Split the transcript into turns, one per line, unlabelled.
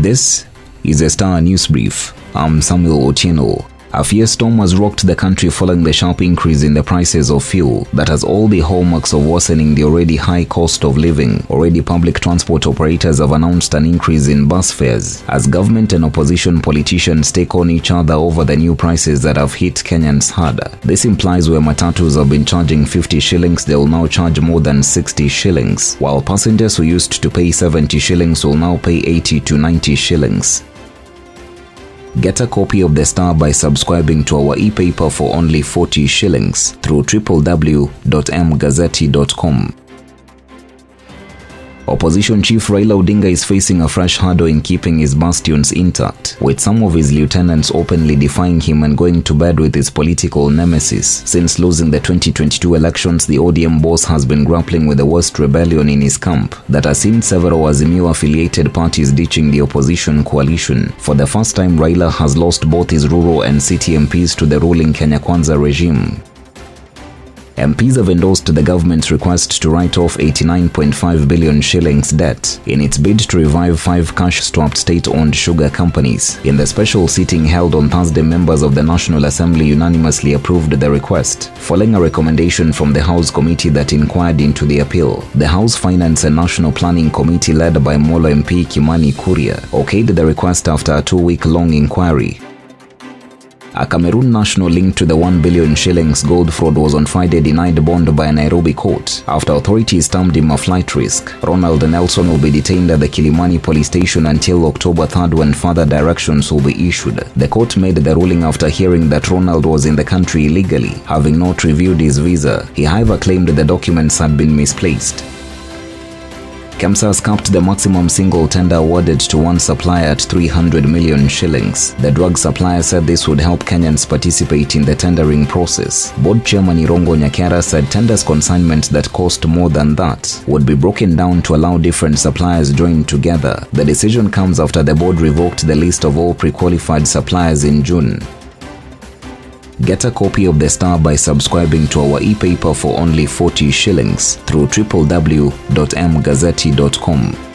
This is a Star News Brief. I'm Samuel Otieno. A fierce storm has rocked the country following the sharp increase in the prices of fuel that has all the hallmarks of worsening the already high cost of living. Already, public transport operators have announced an increase in bus fares as government and opposition politicians take on each other over the new prices that have hit Kenyans hard. This implies where matatus have been charging 50 shillings, they will now charge more than 60 shillings, while passengers who used to pay 70 shillings will now pay 80 to 90 shillings. Get a copy of The Star by subscribing to our e-paper for only 40 shillings through www.mgazzetti.com. Opposition Chief Raila Odinga is facing a fresh hurdle in keeping his bastions intact, with some of his lieutenants openly defying him and going to bed with his political nemesis. Since losing the 2022 elections, the ODM boss has been grappling with the worst rebellion in his camp that has seen several Azimio-affiliated parties ditching the opposition coalition. For the first time, Raila has lost both his rural and city MPs to the ruling Kenya Kwanza regime. MPs have endorsed the government's request to write off 89.5 billion shillings debt in its bid to revive 5 cash-strapped state-owned sugar companies. In the special sitting held on Thursday, members of the National Assembly unanimously approved the request, following a recommendation from the House Committee that inquired into the appeal. The House Finance and National Planning Committee, led by Molo MP Kimani Kuria, okayed the request after a 2-week-long inquiry. A Cameroon national linked to the 1 billion shillings gold fraud was on Friday denied bond by a Nairobi court after authorities termed him a flight risk. Ronald Nelson will be detained at the Kilimani police station until October 3rd when further directions will be issued. The court made the ruling after hearing that Ronald was in the country illegally, having not reviewed his visa. He, however, claimed the documents had been misplaced. KEMSA has capped the maximum single tender awarded to one supplier at 300 million shillings. The drug supplier said this would help Kenyans participate in the tendering process. Board Chairman Irongo Nyakera said tenders consignment that cost more than that would be broken down to allow different suppliers join together. The decision comes after the board revoked the list of all pre-qualified suppliers in June. Get a copy of The Star by subscribing to our e-paper for only 40 shillings through www.mgazzetti.com.